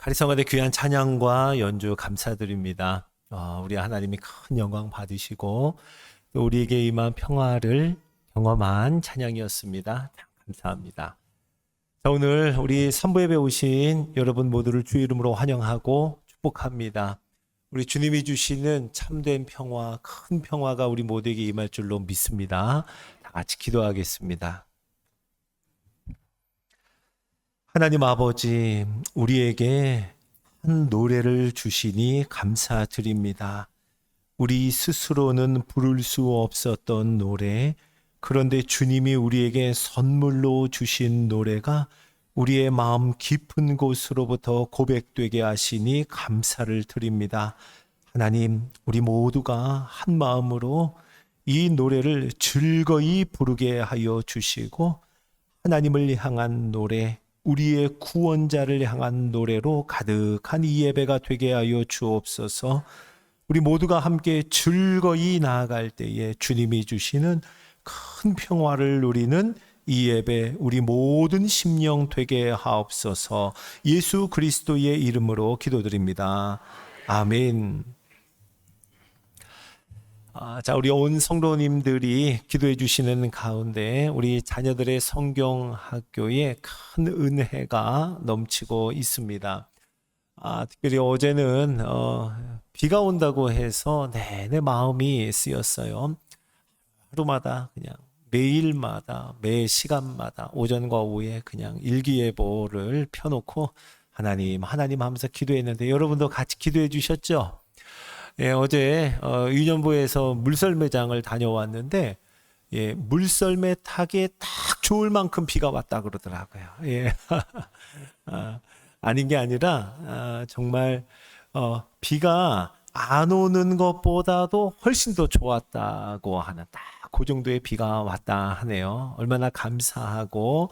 가리성가대 귀한 찬양과 연주 감사드립니다. 우리 하나님이 큰 영광 받으시고 또 우리에게 임한 평화를 경험한 찬양이었습니다. 참 감사합니다. 자, 오늘 우리 선부 예배 오신 여러분 모두를 주의 이름으로 환영하고 축복합니다. 우리 주님이 주시는 참된 평화, 큰 평화가 우리 모두에게 임할 줄로 믿습니다. 다 같이 기도하겠습니다. 하나님 아버지, 우리에게 한 노래를 주시니 감사드립니다. 우리 스스로는 부를 수 없었던 노래, 그런데 주님이 우리에게 선물로 주신 노래가 우리의 마음 깊은 곳으로부터 고백되게 하시니 감사를 드립니다. 하나님, 우리 모두가 한 마음으로 이 노래를 즐거이 부르게 하여 주시고 하나님을 향한 노래, 우리의 구원자를 향한 노래로 가득한 이 예배가 되게 하여 주옵소서. 우리 모두가 함께 즐거이 나아갈 때에 주님이 주시는 큰 평화를 누리는 이 예배 우리 모든 심령 되게 하옵소서. 예수 그리스도의 이름으로 기도드립니다. 아멘. 자, 우리 온 성도님들이 기도해 주시는 가운데 우리 자녀들의 성경학교에 큰 은혜가 넘치고 있습니다. 특별히 어제는 비가 온다고 해서 내내 마음이 쓰였어요. 하루마다 그냥 매일마다 매 시간마다 오전과 오후에 그냥 일기예보를 펴놓고 하나님 하면서 기도했는데 여러분도 같이 기도해 주셨죠? 예, 어제 유년부에서 물썰매장을 다녀왔는데 물썰매 타기에 딱 좋을 만큼 비가 왔다 그러더라고요. 예. 아닌 게 아니라 정말 비가 안 오는 것보다도 훨씬 더 좋았다고 하는 딱 그 정도의 비가 왔다 하네요. 얼마나 감사하고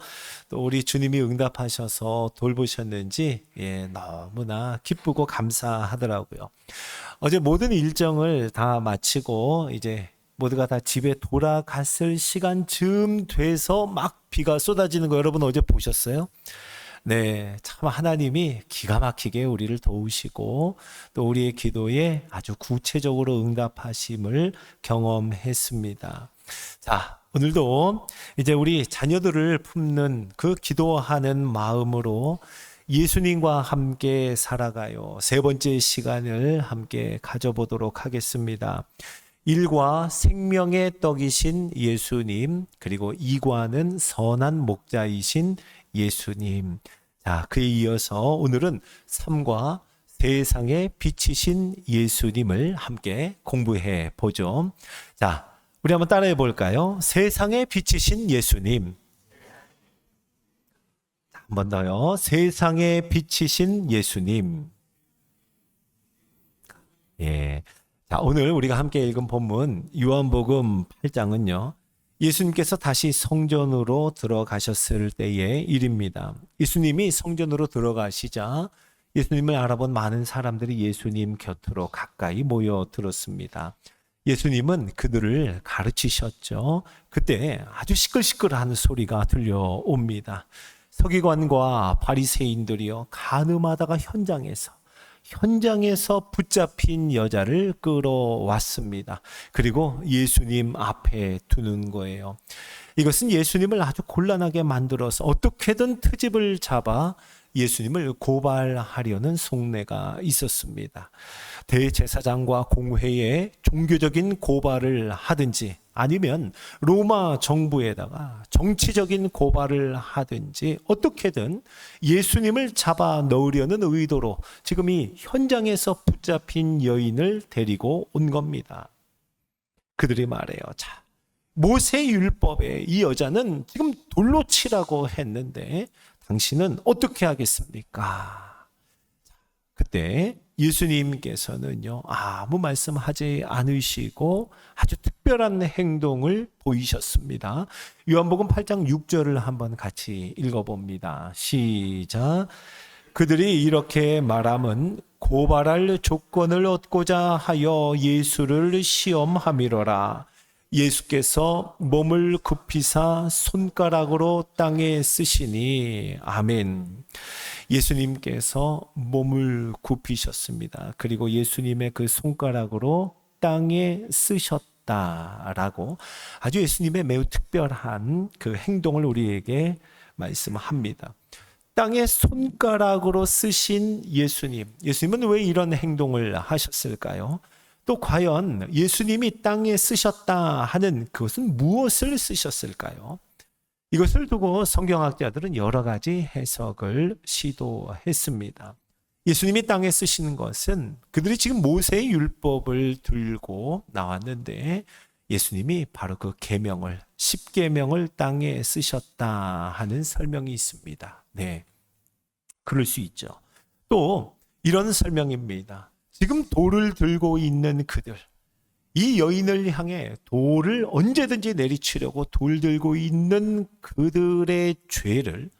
또 우리 주님이 응답하셔서 돌보셨는지 너무나 기쁘고 감사하더라고요. 어제 모든 일정을 다 마치고 이제 모두가 다 집에 돌아갔을 시간쯤 돼서 막 비가 쏟아지는 거 여러분 어제 보셨어요? 네, 참 하나님이 기가 막히게 우리를 도우시고 또 우리의 기도에 아주 구체적으로 응답하심을 경험했습니다. 자, 오늘도 이제 우리 자녀들을 품는 그 기도하는 마음으로 예수님과 함께 살아가요. 세 번째 시간을 함께 가져보도록 하겠습니다. 1과 생명의 떡이신 예수님, 그리고 2과는 선한 목자이신 예수님. 자, 그에 이어서 오늘은 3과 세상의 빛이신 예수님을 함께 공부해 보죠. 자, 우리 한번 따라해 볼까요? 세상의 빛이신 예수님. 한 번 더요. 세상의 빛이신 예수님. 예. 자, 오늘 우리가 함께 읽은 본문 요한복음 8장은요. 예수님께서 다시 성전으로 들어가셨을 때의 일입니다. 예수님이 성전으로 들어가시자 예수님을 알아본 많은 사람들이 예수님 곁으로 가까이 모여들었습니다. 예수님은 그들을 가르치셨죠. 그때 아주 시끌시끌한 소리가 들려옵니다. 서기관과 바리새인들이요, 간음하다가 현장에서 붙잡힌 여자를 끌어왔습니다. 그리고 예수님 앞에 두는 거예요. 이것은 예수님을 아주 곤란하게 만들어서 어떻게든 트집을 잡아 예수님을 고발하려는 속내가 있었습니다. 대제사장과 공회에 종교적인 고발을 하든지 아니면 로마 정부에다가 정치적인 고발을 하든지 어떻게든 예수님을 잡아 넣으려는 의도로 지금 이 현장에서 붙잡힌 여인을 데리고 온 겁니다. 그들이 말해요. 자, 모세 율법에 이 여자는 지금 돌로 치라고 했는데 당신은 어떻게 하겠습니까? 그때 예수님께서는요, 아무 말씀하지 않으시고 아주 특별한 행동을 보이셨습니다. 요한복음 8장 6절을 한번 같이 읽어봅니다. 시작. 그들이 이렇게 말함은 고발할 조건을 얻고자 하여 예수를 시험함이로라. 예수께서 몸을 굽히사 손가락으로 땅에 쓰시니 아멘. 예수님께서 몸을 굽히셨습니다. 그리고 예수님의 그 손가락으로 땅에 쓰셨다라고 아주 예수님의 매우 특별한 그 행동을 우리에게 말씀합니다. 땅에 손가락으로 쓰신 예수님. 예수님은 왜 이런 행동을 하셨을까요? 또 과연 예수님이 땅에 쓰셨다 하는 그것은 무엇을 쓰셨을까요? 이것을 두고 성경학자들은 여러 가지 해석을 시도했습니다. 예수님이 땅에 쓰시는 것은 그들이 지금 모세의 율법을 들고 나왔는데 예수님이 바로 그 계명을, 십계명을 땅에 쓰셨다 하는 설명이 있습니다. 네, 그럴 수 있죠. 또 이런 설명입니다. 지금 돌을 들고 있는 그들, 이 여인을 향해 돌을 언제든지 내리치려고 돌 들고 있는 그들의 죄를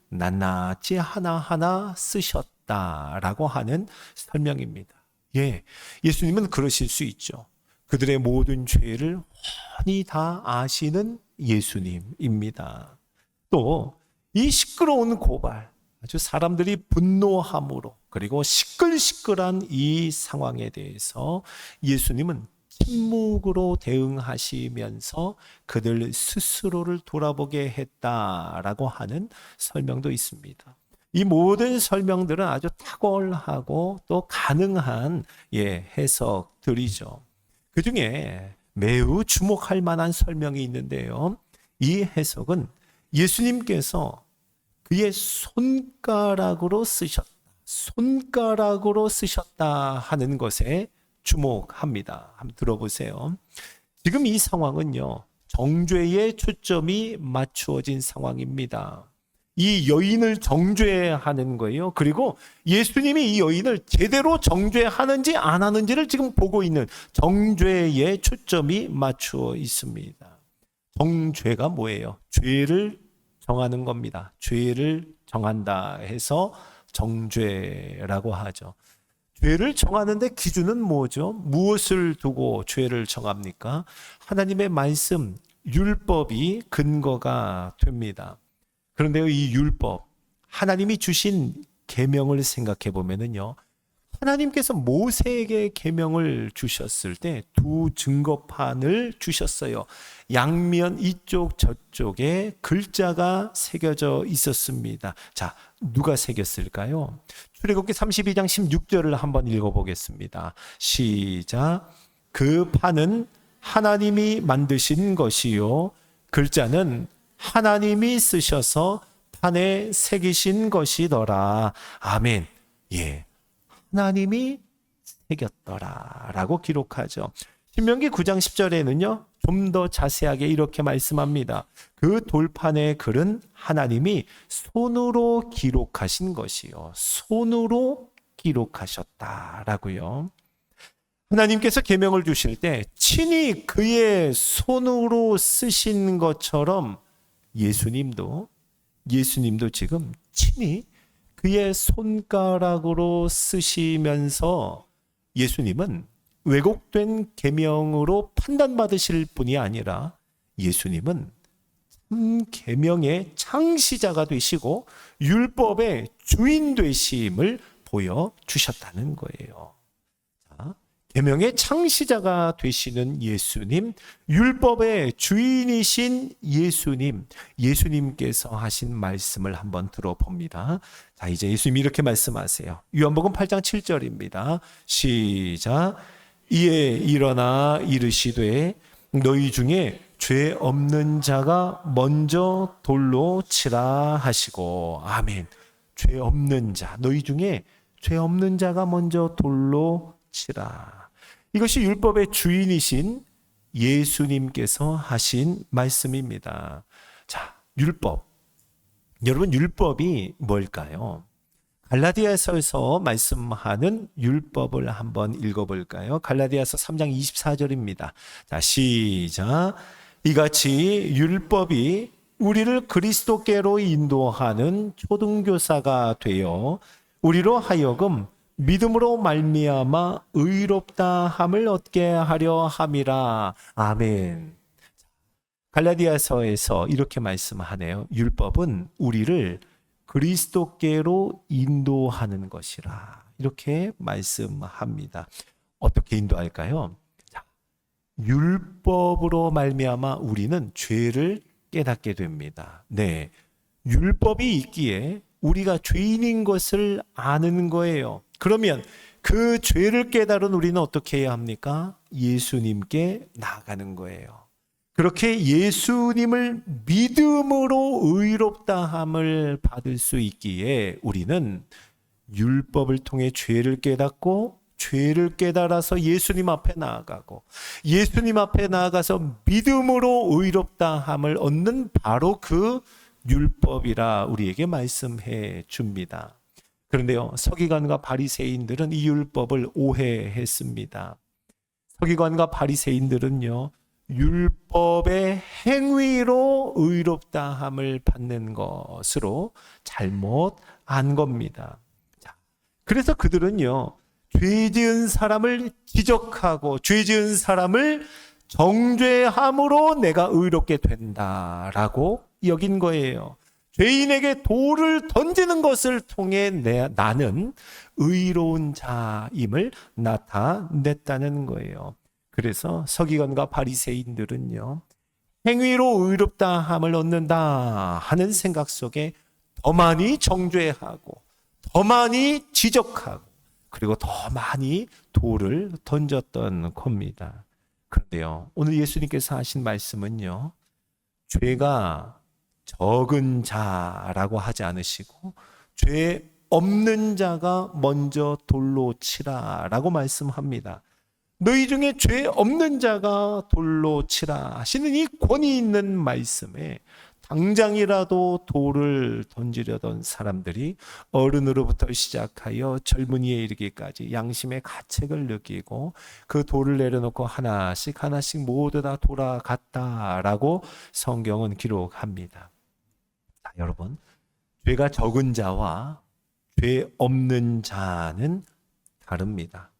낱낱이 하나하나 쓰셨다라고 하는 설명입니다. 예, 예수님은 그러실 수 있죠. 그들의 모든 죄를 훤히 다 아시는 예수님입니다. 또 이 시끄러운 고발, 아주 사람들이 분노함으로 그리고 시끌시끌한 이 상황에 대해서 예수님은 침묵으로 대응하시면서 그들 스스로를 돌아보게 했다라고 하는 설명도 있습니다. 이 모든 설명들은 아주 탁월하고 또 가능한 해석들이죠. 그 중에 매우 주목할 만한 설명이 있는데요. 이 해석은 예수님께서 그의 손가락으로 쓰셨다 하는 것에 주목합니다. 한번 들어보세요. 지금 이 상황은요, 정죄에 초점이 맞추어진 상황입니다. 이 여인을 정죄하는 거예요. 그리고 예수님이 이 여인을 제대로 정죄하는지 안 하는지를 지금 보고 있는 정죄에 초점이 맞추어 있습니다. 정죄가 뭐예요? 죄를 정하는 겁니다. 죄를 정한다 해서 정죄라고 하죠. 죄를 정하는데 기준은 뭐죠? 무엇을 두고 죄를 정합니까? 하나님의 말씀, 율법이 근거가 됩니다. 그런데요, 이 율법, 하나님이 주신 계명을 생각해 보면은요, 하나님께서 모세에게 계명을 주셨을 때 두 증거판을 주셨어요. 양면 이쪽 저쪽에 글자가 새겨져 있었습니다. 자, 누가 새겼을까요? 출애굽기 32장 16절을 한번 읽어보겠습니다. 시작. 그 판은 하나님이 만드신 것이요, 글자는 하나님이 쓰셔서 판에 새기신 것이더라. 아멘. 예, 하나님이 새겼더라라고 기록하죠. 신명기 9장 10절에는요, 좀 더 자세하게 이렇게 말씀합니다. 그 돌판의 글은 하나님이 손으로 기록하신 것이요, 손으로 기록하셨다라고요. 하나님께서 계명을 주실 때 친히 그의 손으로 쓰신 것처럼 예수님도 지금 친히 그의 손가락으로 쓰시면서 예수님은 왜곡된 계명으로 판단받으실 뿐이 아니라 예수님은 계명의 창시자가 되시고 율법의 주인 되심을 보여주셨다는 거예요. 계명의 창시자가 되시는 예수님, 율법의 주인이신 예수님, 예수님께서 하신 말씀을 한번 들어봅니다. 자, 이제 예수님이 이렇게 말씀하세요. 요한복음 8장 7절입니다. 시작. 이에 일어나 이르시되 너희 중에 죄 없는 자가 먼저 돌로 치라 하시고. 아멘. 죄 없는 자, 너희 중에 죄 없는 자가 먼저 돌로 치라. 이것이 율법의 주인이신 예수님께서 하신 말씀입니다. 자, 율법. 여러분, 율법이 뭘까요? 갈라디아서에서 말씀하는 율법을 한번 읽어볼까요? 갈라디아서 3장 24절입니다. 자, 시작. 이같이 율법이 우리를 그리스도께로 인도하는 초등교사가 되어 우리로 하여금 믿음으로 말미암아 의롭다 함을 얻게 하려 함이라. 아멘. 갈라디아서에서 이렇게 말씀하네요. 율법은 우리를 그리스도께로 인도하는 것이라. 이렇게 말씀합니다. 어떻게 인도할까요? 자, 율법으로 말미암아 우리는 죄를 깨닫게 됩니다. 네, 율법이 있기에 우리가 죄인인 것을 아는 거예요. 그러면 그 죄를 깨달은 우리는 어떻게 해야 합니까? 예수님께 나아가는 거예요. 그렇게 예수님을 믿음으로 의롭다함을 받을 수 있기에 우리는 율법을 통해 죄를 깨닫고, 죄를 깨달아서 예수님 앞에 나아가고, 예수님 앞에 나아가서 믿음으로 의롭다함을 얻는 바로 그 율법이라 우리에게 말씀해 줍니다. 그런데요, 서기관과 바리새인들은 이 율법을 오해했습니다. 서기관과 바리새인들은요, 율법의 행위로 의롭다함을 받는 것으로 잘못 안 겁니다. 자, 그래서 그들은요, 죄 지은 사람을 지적하고 죄 지은 사람을 정죄함으로 내가 의롭게 된다라고 여긴 거예요. 죄인에게 돌을 던지는 것을 통해 나는 의로운 자임을 나타냈다는 거예요. 그래서 서기관과 바리새인들은요, 행위로 의롭다함을 얻는다 하는 생각 속에 더 많이 정죄하고 더 많이 지적하고 그리고 더 많이 돌을 던졌던 겁니다. 그런데요, 오늘 예수님께서 하신 말씀은요, 죄가 적은 자라고 하지 않으시고 죄 없는 자가 먼저 돌로 치라라고 말씀합니다. 너희 중에 죄 없는 자가 돌로 치라 하시는 이 권위 있는 말씀에 당장이라도 돌을 던지려던 사람들이 어른으로부터 시작하여 젊은이에 이르기까지 양심의 가책을 느끼고 그 돌을 내려놓고 하나씩 하나씩 모두 다 돌아갔다라고 성경은 기록합니다. 자, 여러분, 죄가 적은 자와 죄 없는 자는 다릅니다.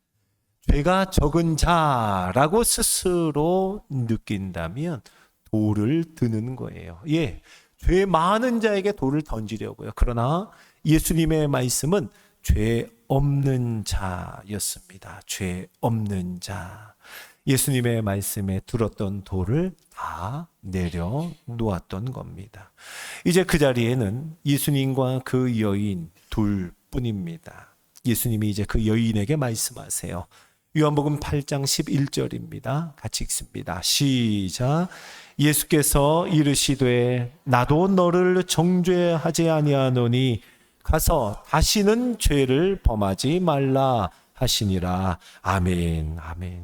죄가 적은 자라고 스스로 느낀다면 돌을 드는 거예요. 예, 죄 많은 자에게 돌을 던지려고요. 그러나 예수님의 말씀은 죄 없는 자였습니다. 죄 없는 자. 예수님의 말씀에 들었던 돌을 다 내려놓았던 겁니다. 이제 그 자리에는 예수님과 그 여인 둘뿐입니다. 예수님이 이제 그 여인에게 말씀하세요. 요한복음 8장 11절입니다. 같이 읽습니다. 시작. 예수께서 이르시되 나도 너를 정죄하지 아니하노니 가서 다시는 죄를 범하지 말라 하시니라. 아멘. 아멘.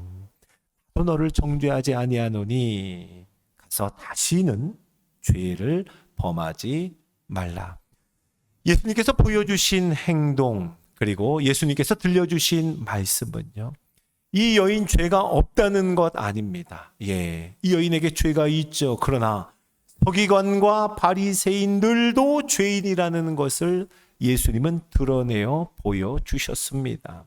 나도 너를 정죄하지 아니하노니 가서 다시는 죄를 범하지 말라. 예수님께서 보여주신 행동 그리고 예수님께서 들려주신 말씀은요, 이 여인 죄가 없다는 것 아닙니다. 예, 이 여인에게 죄가 있죠. 그러나 서기관과 바리새인들도 죄인이라는 것을 예수님은 드러내어 보여주셨습니다.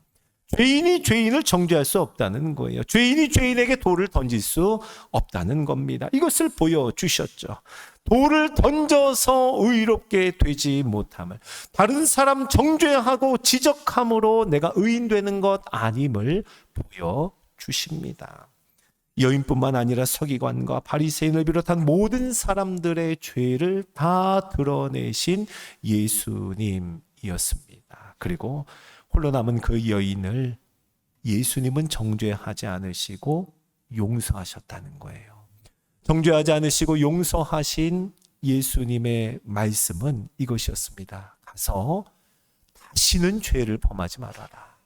죄인이 죄인을 정죄할 수 없다는 거예요. 죄인이 죄인에게 돌을 던질 수 없다는 겁니다. 이것을 보여주셨죠. 돌을 던져서 의롭게 되지 못함을, 다른 사람 정죄하고 지적함으로 내가 의인되는 것 아님을 보여주십니다. 여인뿐만 아니라 서기관과 바리새인을 비롯한 모든 사람들의 죄를 다 드러내신 예수님이었습니다. 그리고 홀로 남은 그 여인을 예수님은 정죄하지 않으시고 용서하셨다는 거예요. 정죄하지 않으시고 용서하신 예수님의 말씀은 이것이었습니다. 가서 다시는 죄를 범하지 말아라.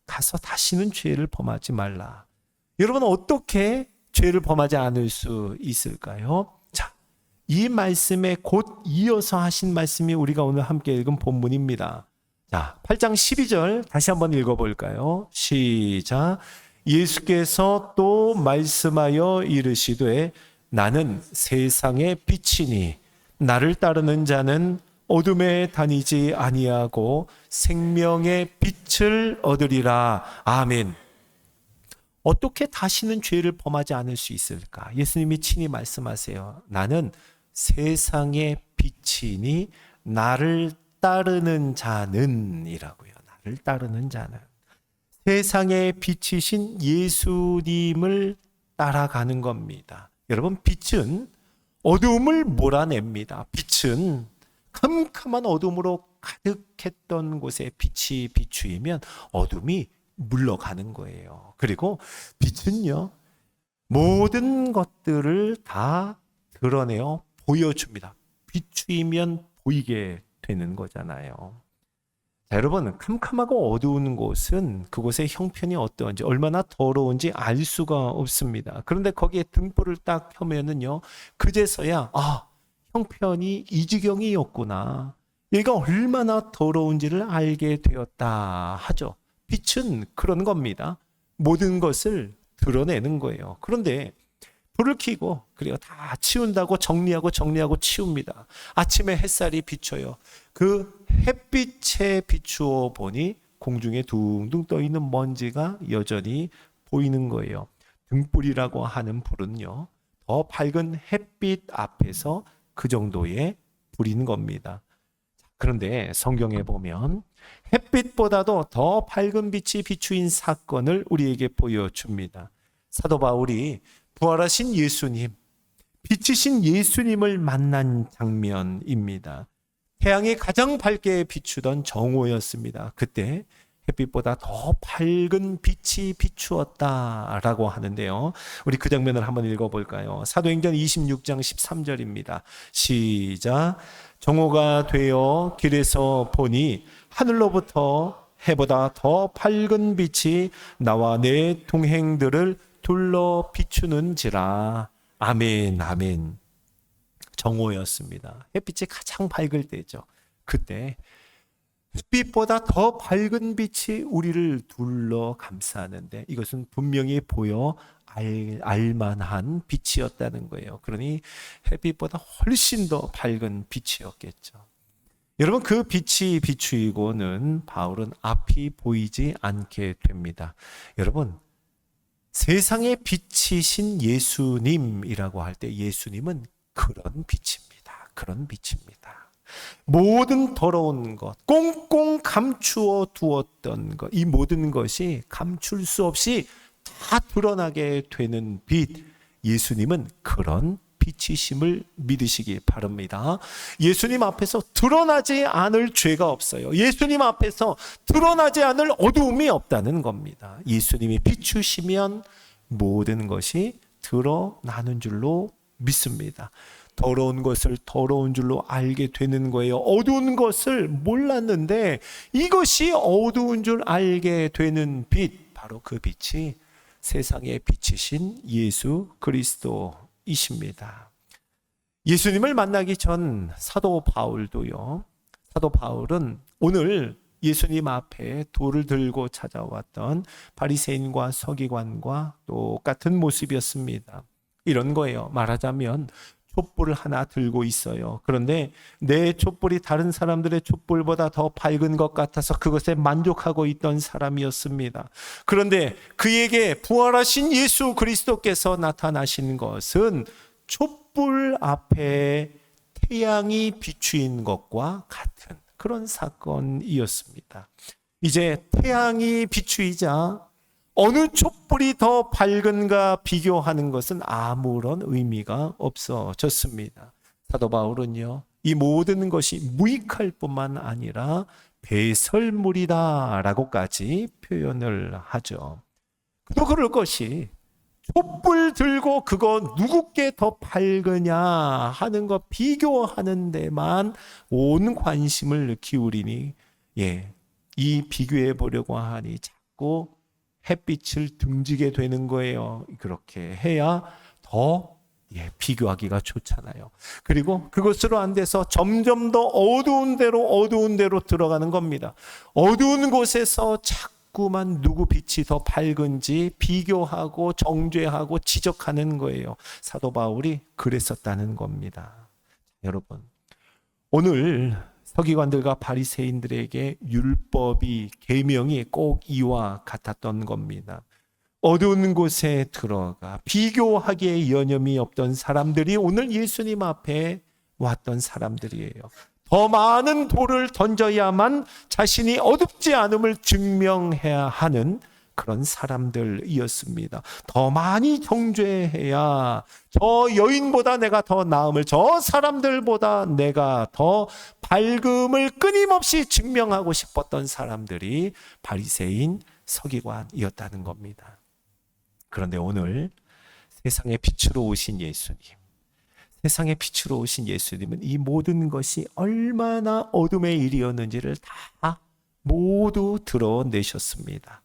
가서 다시는 죄를 범하지 말라. 여러분, 어떻게 죄를 범하지 않을 수 있을까요? 자, 이 말씀에 곧 이어서 하신 말씀이 우리가 오늘 함께 읽은 본문입니다. 자, 8장 12절 다시 한번 읽어볼까요? 시작. 예수께서 또 말씀하여 이르시되 나는 세상의 빛이니 나를 따르는 자는 어둠에 다니지 아니하고 생명의 빛을 얻으리라. 아멘. 어떻게 다시는 죄를 범하지 않을 수 있을까? 예수님이 친히 말씀하세요. 나는 세상의 빛이니 나를 따르는 자는 이라고요. 나를 따르는 자는 세상에 빛이신 예수님을 따라가는 겁니다. 여러분, 빛은 어두움을 몰아냅니다. 빛은 캄캄한 어둠으로 가득했던 곳에 빛이 비추이면 어둠이 물러가는 거예요. 그리고 빛은요, 모든 것들을 다 드러내어 보여줍니다. 비추이면 보이게 되는 거잖아요. 자, 여러분, 캄캄하고 어두운 곳은 그곳의 형편이 어떠한지, 얼마나 더러운지 알 수가 없습니다. 그런데 거기에 등불을 딱 켜면은요, 그제서야 형편이 이 지경이었구나, 얘가 얼마나 더러운지를 알게 되었다 하죠. 빛은 그런 겁니다. 모든 것을 드러내는 거예요. 그런데 불을 켜고 그리고 다 치운다고 정리하고 치웁니다. 아침에 햇살이 비춰요. 그 햇빛에 비추어 보니 공중에 둥둥 떠 있는 먼지가 여전히 보이는 거예요. 등불이라고 하는 불은요, 더 밝은 햇빛 앞에서 그 정도의 불인 겁니다. 그런데 성경에 보면 햇빛보다도 더 밝은 빛이 비추인 사건을 우리에게 보여줍니다. 사도 바울이 부활하신 예수님, 빛이신 예수님을 만난 장면입니다. 태양이 가장 밝게 비추던 정오였습니다. 그때 햇빛보다 더 밝은 빛이 비추었다라고 하는데요. 우리 그 장면을 한번 읽어볼까요? 사도행전 26장 13절입니다. 시작. 정오가 되어 길에서 보니 하늘로부터 해보다 더 밝은 빛이 나와 내 동행들을 둘러 비추는지라. 아멘, 아멘. 정오였습니다. 햇빛이 가장 밝을 때죠. 그때 햇빛보다 더 밝은 빛이 우리를 둘러 감싸는데 이것은 분명히 보여 알만한 빛이었다는 거예요. 그러니 햇빛보다 훨씬 더 밝은 빛이었겠죠. 여러분, 그 빛이 비추이고는 바울은 앞이 보이지 않게 됩니다. 여러분, 세상의 빛이신 예수님이라고 할 때 예수님은 그런 빛입니다. 그런 빛입니다. 모든 더러운 것, 꽁꽁 감추어 두었던 것, 이 모든 것이 감출 수 없이 다 드러나게 되는 빛, 예수님은 그런 빛이심을 믿으시기 바랍니다. 예수님 앞에서 드러나지 않을 죄가 없어요. 예수님 앞에서 드러나지 않을 어두움이 없다는 겁니다. 예수님이 비추시면 모든 것이 드러나는 줄로 믿습니다. 더러운 것을 더러운 줄로 알게 되는 거예요. 어두운 것을 몰랐는데 이것이 어두운 줄 알게 되는 빛, 바로 그 빛이 세상의 빛이신 예수 그리스도이십니다. 예수님을 만나기 전 사도 바울도요. 사도 바울은 오늘 예수님 앞에 돌을 들고 찾아왔던 바리새인과 서기관과 똑같은 모습이었습니다. 이런 거예요. 말하자면 촛불을 하나 들고 있어요. 그런데 내 촛불이 다른 사람들의 촛불보다 더 밝은 것 같아서 그것에 만족하고 있던 사람이었습니다. 그런데 그에게 부활하신 예수 그리스도께서 나타나신 것은 촛불 앞에 태양이 비추인 것과 같은 그런 사건이었습니다. 이제 태양이 비추이자 어느 촛불이 더 밝은가 비교하는 것은 아무런 의미가 없어졌습니다. 사도 바울은요, 이 모든 것이 무익할 뿐만 아니라 배설물이다라고까지 표현을 하죠. 또 그럴 것이 촛불 들고 그거 누구께 더 밝으냐 하는 거 비교하는 데만 온 관심을 기울이니 이 비교해 보려고 하니 자꾸 햇빛을 등지게 되는 거예요. 그렇게 해야 더 비교하기가 좋잖아요. 그리고 그것으로 안 돼서 점점 더 어두운 데로 들어가는 겁니다. 어두운 곳에서 자꾸만 누구 빛이 더 밝은지 비교하고 정죄하고 지적하는 거예요. 사도 바울이 그랬었다는 겁니다. 여러분, 오늘 서기관들과 바리새인들에게 율법이 계명이 꼭 이와 같았던 겁니다. 어두운 곳에 들어가 비교하기에 여념이 없던 사람들이 오늘 예수님 앞에 왔던 사람들이에요. 더 많은 돌을 던져야만 자신이 어둡지 않음을 증명해야 하는 그런 사람들이었습니다. 더 많이 정죄해야 저 여인보다 내가 더 나음을, 저 사람들보다 내가 더 밝음을 끊임없이 증명하고 싶었던 사람들이 바리새인 서기관이었다는 겁니다. 그런데 오늘 세상의 빛으로 오신 예수님, 세상의 빛으로 오신 예수님은 이 모든 것이 얼마나 어둠의 일이었는지를 다 모두 드러내셨습니다.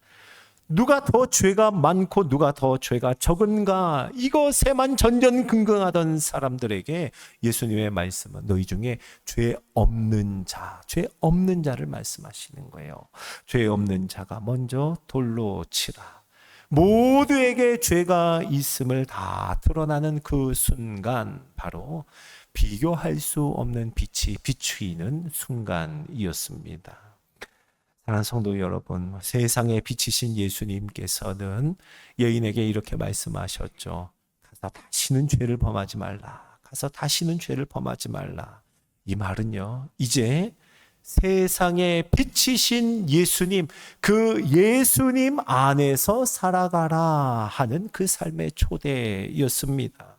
누가 더 죄가 많고 누가 더 죄가 적은가, 이것에만 전전긍긍하던 사람들에게 예수님의 말씀은 너희 중에 죄 없는 자, 죄 없는 자를 말씀하시는 거예요. 죄 없는 자가 먼저 돌로 치라. 모두에게 죄가 있음을 다 드러나는 그 순간, 바로 비교할 수 없는 빛이 비추이는 순간이었습니다. 사랑하는 성도 여러분, 세상에 비치신 예수님께서는 여인에게 이렇게 말씀하셨죠. 가서 다시는 죄를 범하지 말라. 가서 다시는 죄를 범하지 말라. 이 말은요, 이제 세상에 비치신 예수님, 그 예수님 안에서 살아가라 하는 그 삶의 초대였습니다.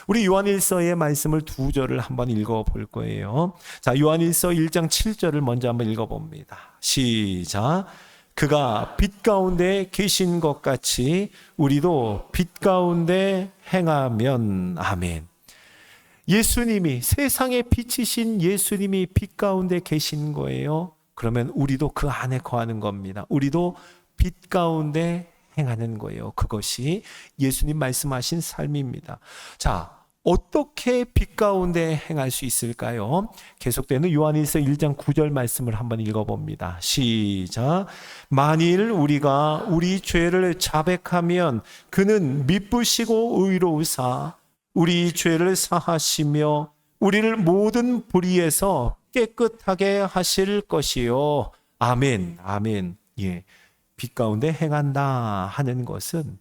우리 요한일서의 말씀을 두 절을 한번 읽어볼 거예요. 자, 요한일서 1장 7절을 먼저 한번 읽어봅니다. 시작. 그가 빛 가운데 계신 것 같이 우리도 빛 가운데 행하면. 아멘. 예수님이, 세상에 빛이신 예수님이 빛 가운데 계신 거예요. 그러면 우리도 그 안에 거하는 겁니다. 우리도 빛 가운데 행하는 거예요. 그것이 예수님 말씀하신 삶입니다. 자, 어떻게 빛 가운데 행할 수 있을까요? 계속되는 요한일서 1장 9절 말씀을 한번 읽어봅니다. 시작. 만일 우리가 우리 죄를 자백하면 그는 미쁘시고 의로우사 우리 죄를 사하시며 우리를 모든 불의에서 깨끗하게 하실 것이요. 아멘. 아멘. 예. 빛 가운데 행한다 하는 것은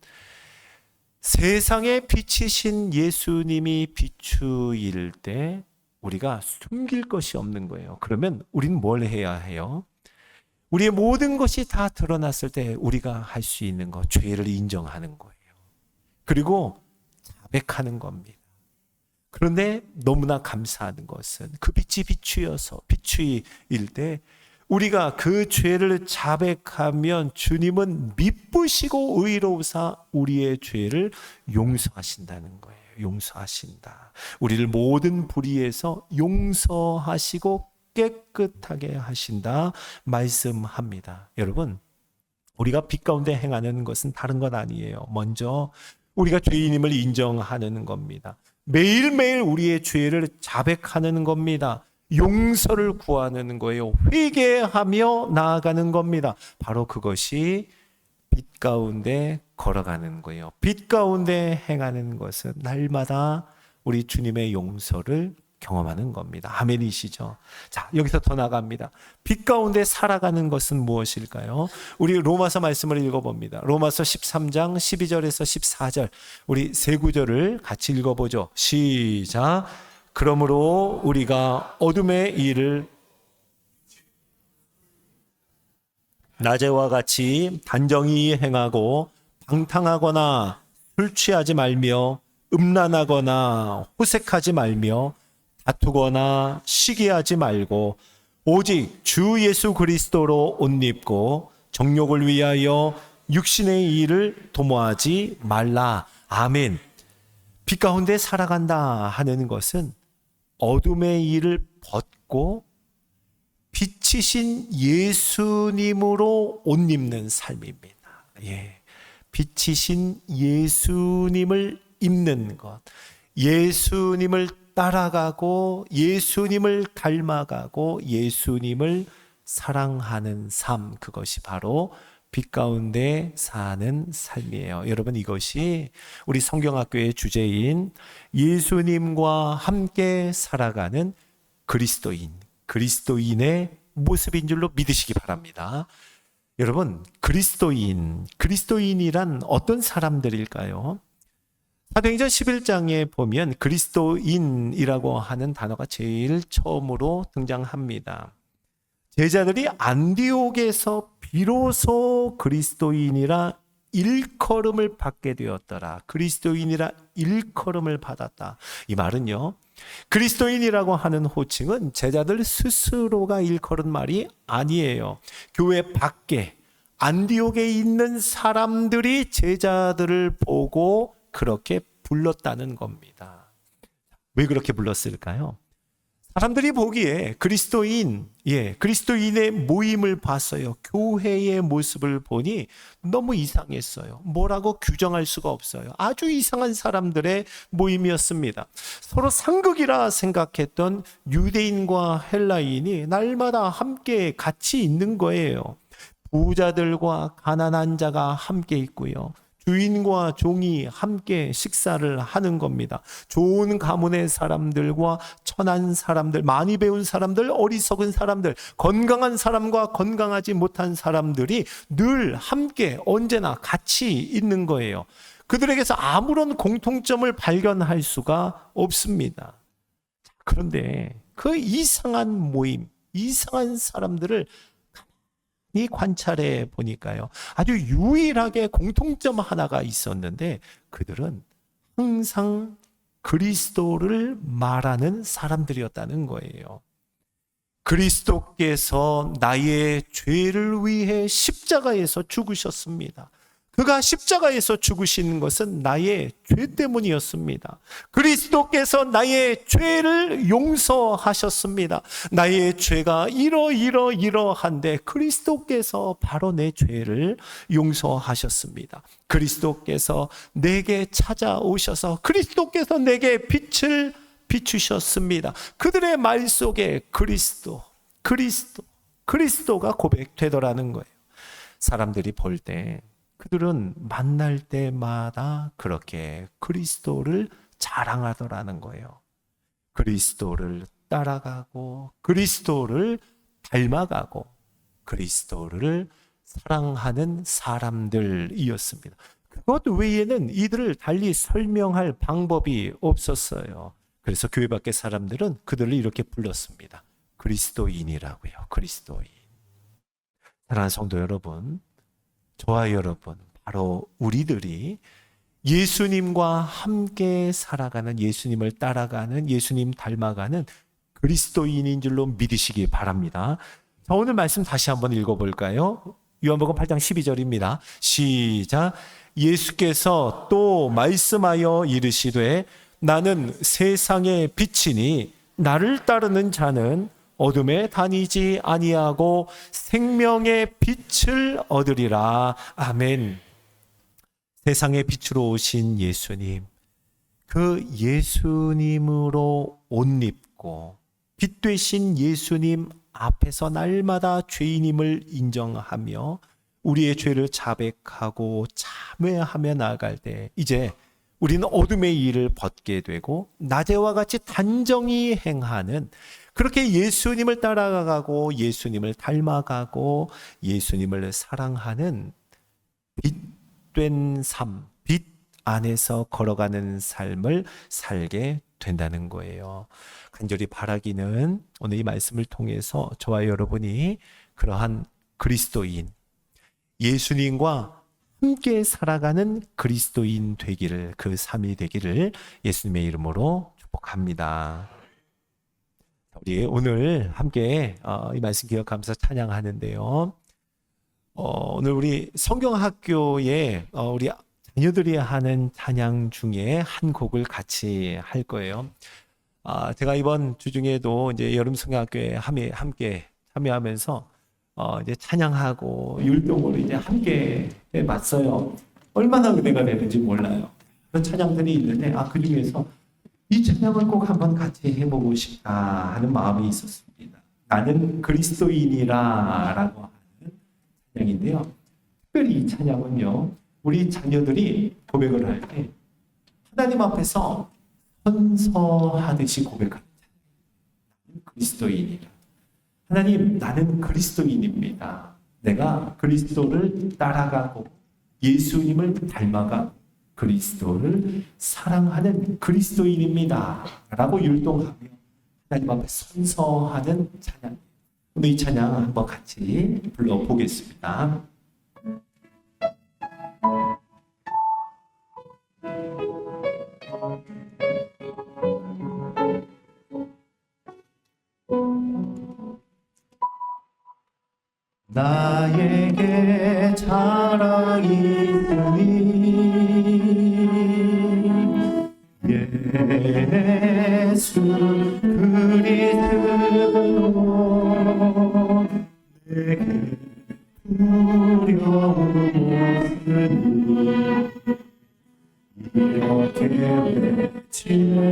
세상에 비치신 예수님이 비추일 때 우리가 숨길 것이 없는 거예요. 그러면 우리는 뭘 해야 해요? 우리의 모든 것이 다 드러났을 때 우리가 할 수 있는 것, 죄를 인정하는 거예요. 그리고 자백하는 겁니다. 그런데 너무나 감사한 것은 그 빛이 비추어서 비추일 때 우리가 그 죄를 자백하면 주님은 미쁘시고 의로우사 우리의 죄를 용서하신다는 거예요. 용서하신다. 우리를 모든 불의에서 용서하시고 깨끗하게 하신다 말씀합니다. 여러분, 우리가 빛 가운데 행하는 것은 다른 것 아니에요. 먼저 우리가 죄인임을 인정하는 겁니다. 매일매일 우리의 죄를 자백하는 겁니다. 용서를 구하는 거예요. 회개하며 나아가는 겁니다. 바로 그것이 빛 가운데 걸어가는 거예요. 빛 가운데 행하는 것은 날마다 우리 주님의 용서를 경험하는 겁니다. 아멘이시죠? 자, 여기서 더 나갑니다. 빛 가운데 살아가는 것은 무엇일까요? 우리 로마서 말씀을 읽어봅니다. 로마서 13장 12절에서 14절, 우리 세 구절을 같이 읽어보죠. 시작. 그러므로 우리가 어둠의 일을 낮에와 같이 단정히 행하고 방탕하거나 술 취하지 말며 음란하거나 호색하지 말며 다투거나 시기하지 말고 오직 주 예수 그리스도로 옷 입고 정욕을 위하여 육신의 일을 도모하지 말라. 아멘. 빛 가운데 살아간다 하는 것은 어둠의 일을 벗고 빛이신 예수님으로 옷 입는 삶입니다. 예. 빛이신 예수님을 입는 것, 예수님을 따라가고 예수님을 닮아가고 예수님을 사랑하는 삶, 그것이 바로 빛 가운데 사는 삶이에요. 여러분, 이것이 우리 성경학교의 주제인 예수님과 함께 살아가는 그리스도인의 모습인 줄로 믿으시기 바랍니다. 여러분, 그리스도인이란 어떤 사람들일까요? 사도행전 11장에 보면 그리스도인이라고 하는 단어가 제일 처음으로 등장합니다. 제자들이 안디옥에서 비로소 그리스도인이라 일컬음을 받게 되었더라. 그리스도인이라 일컬음을 받았다. 이 말은요, 그리스도인이라고 하는 호칭은 제자들 스스로가 일컬은 말이 아니에요. 교회 밖에 안디옥에 있는 사람들이 제자들을 보고 그렇게 불렀다는 겁니다. 왜 그렇게 불렀을까요? 사람들이 보기에 그리스도인의 모임을 봤어요. 교회의 모습을 보니 너무 이상했어요. 뭐라고 규정할 수가 없어요. 아주 이상한 사람들의 모임이었습니다. 서로 상극이라 생각했던 유대인과 헬라인이 날마다 함께 같이 있는 거예요. 부자들과 가난한 자가 함께 있고요. 주인과 종이 함께 식사를 하는 겁니다. 좋은 가문의 사람들과 천한 사람들, 많이 배운 사람들, 어리석은 사람들, 건강한 사람과 건강하지 못한 사람들이 늘 함께 언제나 같이 있는 거예요. 그들에게서 아무런 공통점을 발견할 수가 없습니다. 그런데 그 이상한 모임, 이상한 사람들을 이 관찰해 보니까요, 아주 유일하게 공통점 하나가 있었는데 그들은 항상 그리스도를 말하는 사람들이었다는 거예요. 그리스도께서 나의 죄를 위해 십자가에서 죽으셨습니다. 그가 십자가에서 죽으신 것은 나의 죄 때문이었습니다. 그리스도께서 나의 죄를 용서하셨습니다. 나의 죄가 이러한데 그리스도께서 바로 내 죄를 용서하셨습니다. 그리스도께서 내게 찾아오셔서 그리스도께서 내게 빛을 비추셨습니다. 그들의 말 속에 그리스도가 고백되더라는 거예요. 사람들이 볼 때 그들은 만날 때마다 그렇게 그리스도를 자랑하더라는 거예요. 그리스도를 따라가고 그리스도를 닮아가고 그리스도를 사랑하는 사람들이었습니다. 그것 외에는 이들을 달리 설명할 방법이 없었어요. 그래서 교회 밖의 사람들은 그들을 이렇게 불렀습니다. 그리스도인이라고요. 그리스도인. 사랑하는 성도 여러분, 저와 여러분, 바로 우리들이 예수님과 함께 살아가는, 예수님을 따라가는, 예수님 닮아가는 그리스도인인 줄로 믿으시기 바랍니다. 자, 오늘 말씀 다시 한번 읽어볼까요? 요한복음 8장 12절입니다. 시작. 예수께서 또 말씀하여 이르시되 나는 세상의 빛이니 나를 따르는 자는 어둠에 다니지 아니하고 생명의 빛을 얻으리라. 아멘. 세상의 빛으로 오신 예수님, 그 예수님으로 옷 입고 빛 되신 예수님 앞에서 날마다 죄인임을 인정하며 우리의 죄를 자백하고 참회하며 나아갈 때 이제 우리는 어둠의 일을 벗게 되고 낮에와 같이 단정히 행하는, 그렇게 예수님을 따라가고 예수님을 닮아가고 예수님을 사랑하는 빛된 삶, 빛 안에서 걸어가는 삶을 살게 된다는 거예요. 간절히 바라기는 오늘 이 말씀을 통해서 저와 여러분이 그러한 그리스도인, 예수님과 함께 살아가는 그리스도인 되기를, 그 삶이 되기를 예수님의 이름으로 축복합니다. 우리 오늘 함께 이 말씀 기억하면서 찬양하는데요. 오늘 우리 성경학교에 우리 자녀들이 하는 찬양 중에 한 곡을 같이 할 거예요. 제가 이번 주 중에도 이제 여름 성경학교에 함께 참여하면서 이제 찬양하고 율동으로 이제 함께 해봤어요. 얼마나 은혜가 되는지 몰라요. 그런 찬양들이 있는데 그 중에서 이 찬양을 꼭 한번 같이 해보고 싶다 하는 마음이 있었습니다. 나는 그리스도인이라 라고 하는 찬양인데요. 특별히 이 찬양은요, 우리 자녀들이 고백을 할 때 하나님 앞에서 선서하듯이 고백하는 찬양. 그리스도인이라. 하나님, 나는 그리스도인입니다. 내가 그리스도를 따라가고 예수님을 닮아가 그리스도를 사랑하는 그리스도인입니다 라고 율동하며 하나님 앞에 선서하는 찬양. 오늘 이 찬양 한번 같이 불러보겠습니다. 나에게 자랑이 있으니 예수 그리스도 내게 두려움 없으니 이렇게 외치네.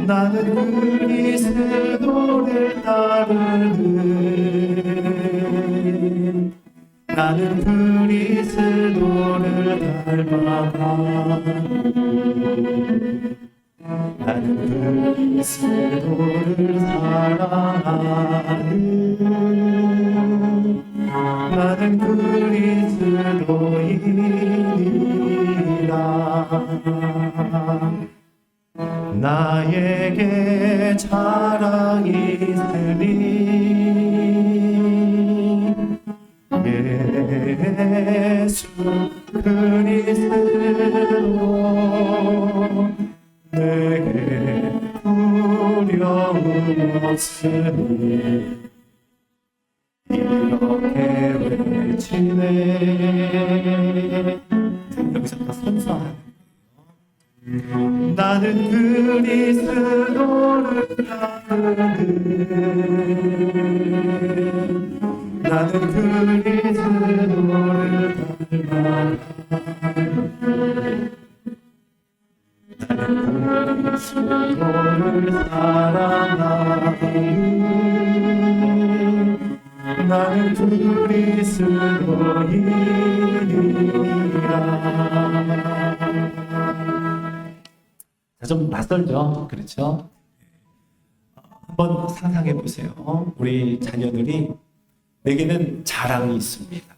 나는 그리스도를 따르는 나는 그리스도를 닮아가는 나는 그리스도를 사랑하는 나는 그리스도인이라. 나에게 자랑이 있으니 예수 그리스도 내게 두려움 없으니 이렇게 외치네. 여기서 또 선서하는 나는 그리스도를 따르는 나는 그리스도를 닮아가는 나는 그리스도를 사랑하는 나는 그리스도인이라. 좀 낯설죠? 그렇죠? 한번 상상해 보세요. 우리 자녀들이 내게는 자랑이 있습니다.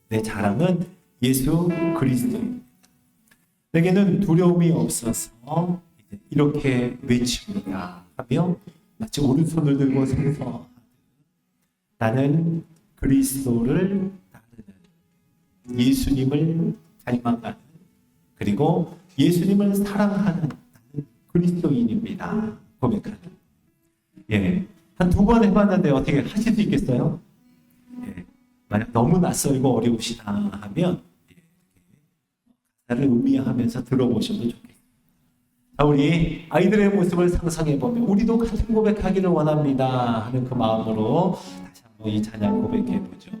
내 자랑은 예수 그리스도입니다. 내게는 두려움이 없어서 이렇게 외칩니다 하며 마치 오른손을 들고 선서 나는 그리스도를 따르는 예수님을 닮아가는 그리고 예수님을 사랑하는 그리스도인입니다. 고백하는. 예. 한 2번 해봤는데 어떻게 하실 수 있겠어요? 예. 만약 너무 낯설고 어려우시다 하면, 가사를 음미하면서 들어보셔도 좋겠습니다. 자, 우리 아이들의 모습을 상상해보면, 우리도 같은 고백하기를 원합니다. 하는 그 마음으로 다시 한번 이 찬양 고백해보죠.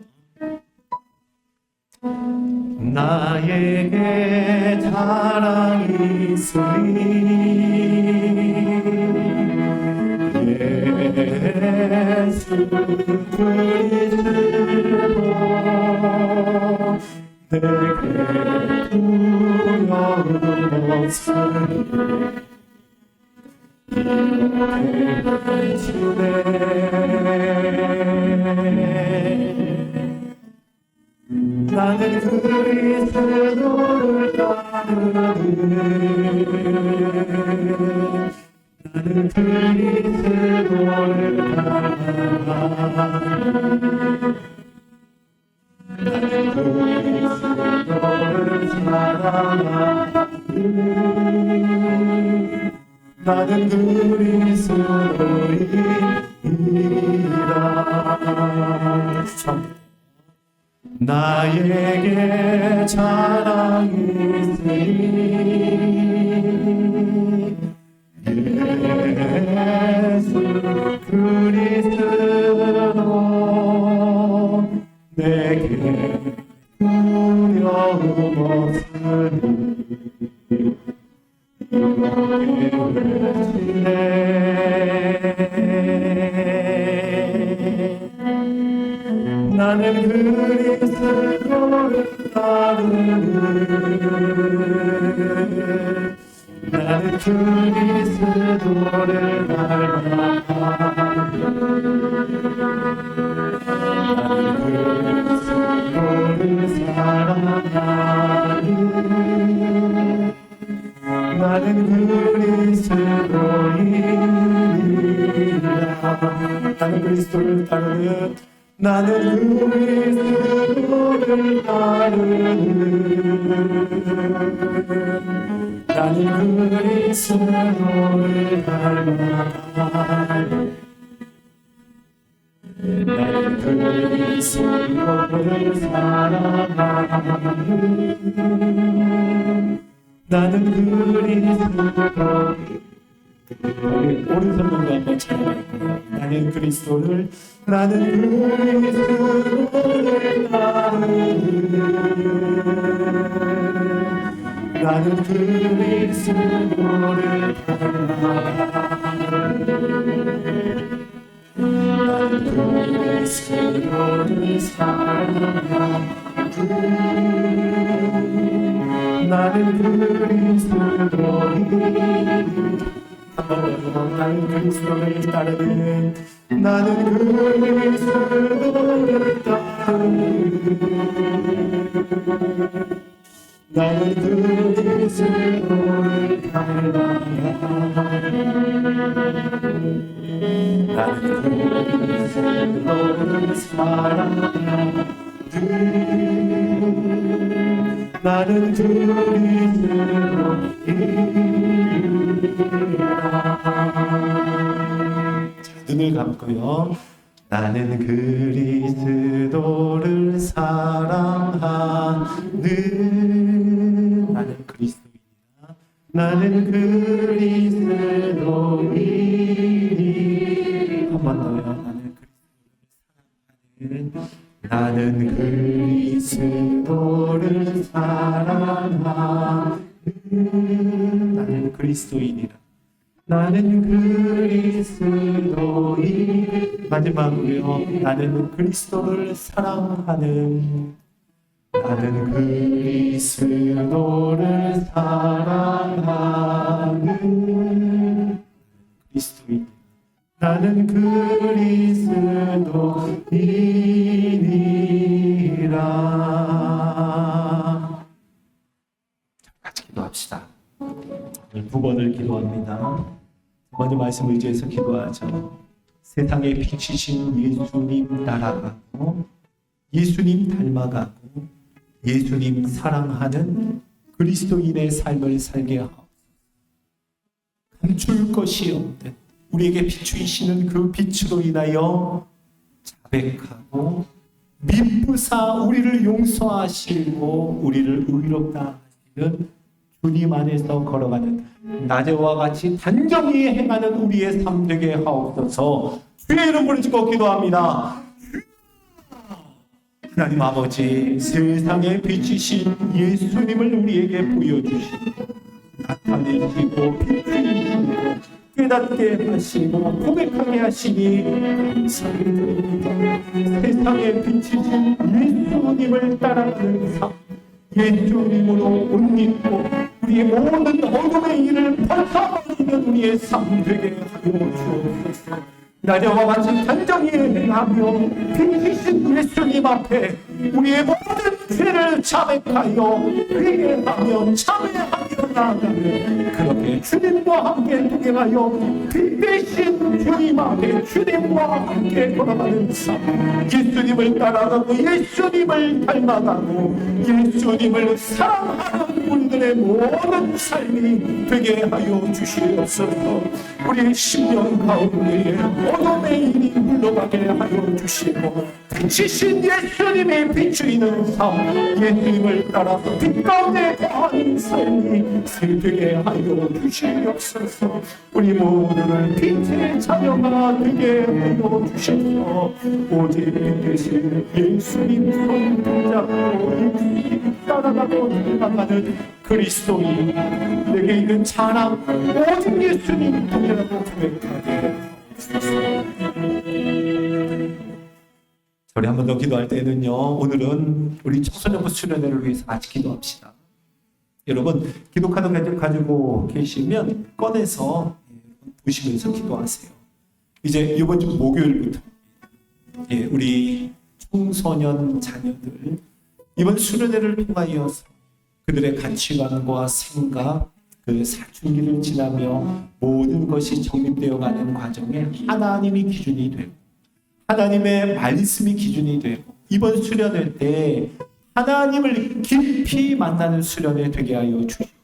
나에게 자랑이 있으니 예수 그리스도 내게 두려움 없으니 이렇게 주네. 나는 그리스도를 따르는 나는 그리스도를 따르는 나는 그리스도를 사랑하는 나는 그리스도인이라. 나에게 자랑이 있으니 예수 그리스도 내게 두려움 없으니 이렇게 외치네. 나는 그리스도를 따르는 나는 그리스도를 닮아가는 나는 그리스도를 나는 그리스도를 따르는 나는 그리스도를 따르는 나는 그리스도를 닮아가는 나는 그리스도를 사랑하는 나는 그리스도 오른손 들고 한번 찬양할 거예요. 나는 그리스도를 따르는 나는 그리스도를 닮아가는 나는 그리스도를 사랑하는 나는 그리스도를 따르는 나는 그리스도를 따르는 나는 그리스도를 닮아가는 나는 그리스도를 사랑하는 나는 그리스도이다. 눈을 감고요. 나는 그리스도를 사랑하는 나는 그리스도이다. 나는 그리스도이니 한 번 더요. 나는 그리스도를 사랑하는 나는 그리스도인이라 나는 그리스도인 마지막으로요. 나는 그리스도를 사랑하는 나는 그리스도를 사랑하는 그리스도인 나는 그리스도인이라. 같이 기도합시다. 오늘 9번을 기도합니다. 먼저 말씀 의지해서 기도하죠. 세상에 비치신 예수님 따라가고 예수님 닮아가고 예수님 사랑하는 그리스도인의 삶을 살게 하옵소서. 감출 것이 없듯 우리에게 비추이시는 그 빛으로 인하여 자백하고 미쁘사 우리를 용서하시고 우리를 의롭다 하시는 주님 안에서 걸어가는 낮에와 같이 단정히 행하는 우리의 삶 되게 하옵소서. 주의 이름으로 짓고 기도합니다. 하나님 아버지, 세상에 비치신 예수님을 우리에게 보여주시고 나타내시고 비추시고 깨닫게 하시고 고백하게 하시니 감사드립니다. 세상에 비치신 예수님을 따라가는 삶, 예수님으로 옷 입고 우리의 모든 어둠의 일을 벗어버리는 우리의 삶 되게 하여 주옵소서. 낮에와 같이 단정히 행하며 빛이신 예수님 앞에 우리의 모든 죄를 자백하여 회개하며 참회하며 나아가는 그렇게 주님과 함께 동행하여 빛 대신 주님 앞에 주님과 함께 돌아가는 삶, 예수님을 따라가고 예수님을 닮아가고 예수님을 사랑하는 우리들의 모든 삶이 되게 하여 주시옵소서. 우리의 심령 가운데에 어둠의 일이 물러가게 하여 주시고 빛이신 예수님이 비추이는 삶, 예수님을 따라서 빛 가운데 거하는 삶이 되게 하여 주시옵소서. 우리 모두를 빛의 자녀가 되게 하여 주셔서 오직 빛 대신 예수님 손 붙잡고 예수님 따라가고 나가는 그리스도인 내게 있는 자랑 오직 예수님뿐이라고 고백하게 우리 한 번 더 기도할 때는요, 오늘은 우리 청소년부 수련회를 위해서 같이 기도합시다. 여러분 기독카드 가지고 계시면 꺼내서 보시면서 기도하세요. 이제 이번 주 목요일부터 우리 청소년 자녀들 이번 수련회를 통하여서 그들의 가치관과 생각 그 사춘기를 지나며 모든 것이 정립되어 가는 과정에 하나님이 기준이 되고 하나님의 말씀이 기준이 되고 이번 수련회 때 하나님을 깊이 만나는 수련회 되게 하여 주시옵소서.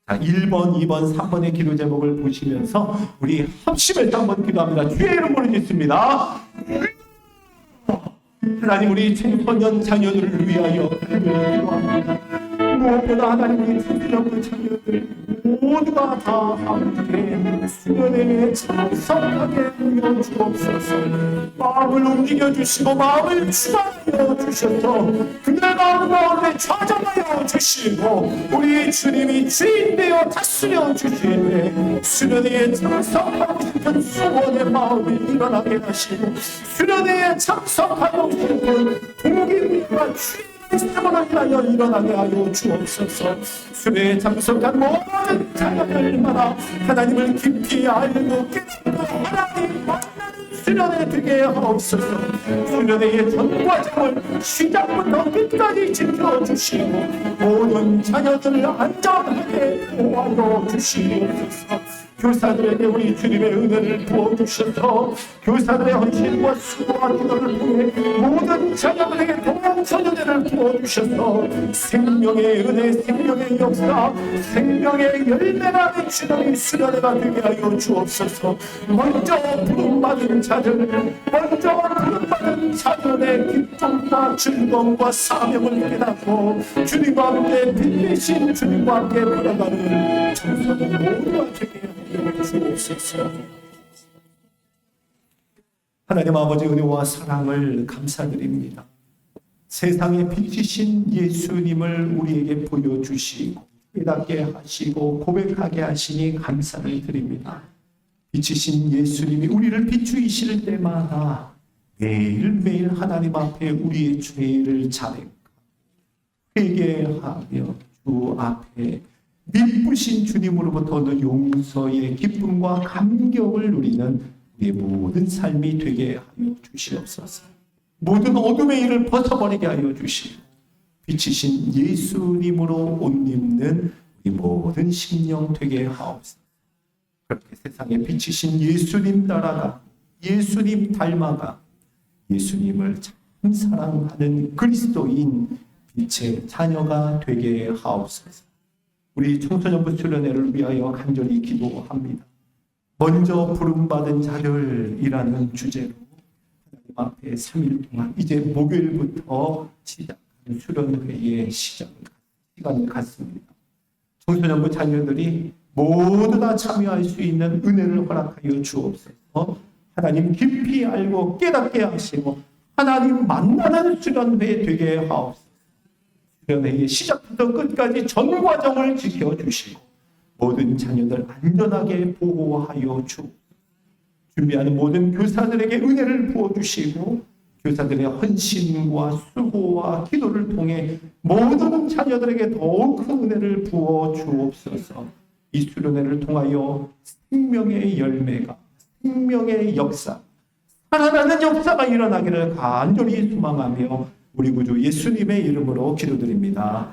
자, 1번, 2번, 3번의 기도 제목을 보시면서 우리 합심해서 한번 기도합니다. 주의 이름으로 짓습니다. 하나님, 우리 청소년 자녀들을 위하여 기도합니다. 무엇보다 하나님, 우리 청소년 자녀들 모두가 다 함께 수련회에 참석하게 하여 주옵소서. 마음을 움직여 주시고 마음을 추가하여 주셔서 그들의 마음 가운데 좌정하여 주시고 우리 주님이 주인 되어 다스려 주시되 수련회에 참석하고 싶은 수원의 마음이 일어나게 하시고 수련회에 참석하고 싶은 동기들과 주인 사랑을 위하여 일어나게 하여 주옵소서. 수련회에 참석한 모든 자녀들마다 하나님을 깊이 알고 깨닫고 하나님 만나는 수련회 되게 하옵소서. 수련회의 전 과정을 시작부터 끝까지 지켜주시고 모든 자녀들을 안전하게 보호하여 주시옵소서. 교사들에게 우리 주님의 은혜를 부어주셔서 교사들의 헌신과 수고와 기도를 통해 모든 자녀들에게 동성의 은혜를 부어주셔서 생명의 은혜, 생명의 역사, 생명의 열매가 맺히는 수련회가 되게 하여 주옵소서. 먼저 부름받은 자들, 먼저 부름받은 자들의 기쁨과 즐거움과 사명을 깨닫고 주님과 함께 빛내신 주님과 함께 걸어가는 청소년 모두가 되게 하여 주옵소서. 하나님 아버지 은혜와 사랑을 감사드립니다. 세상의 빛이신 예수님을 우리에게 보여주시고 깨닫게 하시고 고백하게 하시니 감사를 드립니다. 빛이신 예수님이 우리를 비추이실 때마다 매일매일 하나님 앞에 우리의 죄를 자백하고 회개하며 주 앞에 미쁘신 주님으로부터 얻는 용서의 기쁨과 감격을 누리는 우리의 모든 삶이 되게 하여 주시옵소서. 모든 어둠의 일을 벗어버리게 하여 주시고 빛이신 예수님으로 옷 입는 우리 모든 심령 되게 하옵소서. 그렇게 세상에 빛이신 예수님 따라가 예수님 닮아가 예수님을 참 사랑하는 그리스도인 빛의 자녀가 되게 하옵소서. 우리 청소년부 수련회를 위하여 간절히 기도합니다. 먼저 부름받은 자들이라는 주제로 하나님 앞에 3일 동안 이제 목요일부터 시작하는 수련회의 시간을 갖습니다. 청소년부 자녀들이 모두 다 참여할 수 있는 은혜를 허락하여 주옵소서. 하나님 깊이 알고 깨닫게 하시고 하나님 만나는 수련회 되게 하옵소서. 수련회의 시작부터 끝까지 전 과정을 지켜주시고 모든 자녀들 안전하게 보호하여 주옵소서. 준비하는 모든 교사들에게 은혜를 부어주시고 교사들의 헌신과 수고와 기도를 통해 모든 자녀들에게 더욱 큰 은혜를 부어 주옵소서. 이 수련회를 통하여 생명의 열매가 생명의 역사 살아나는 역사가 일어나기를 간절히 소망하며 우리 구주 예수님의 이름으로 기도드립니다.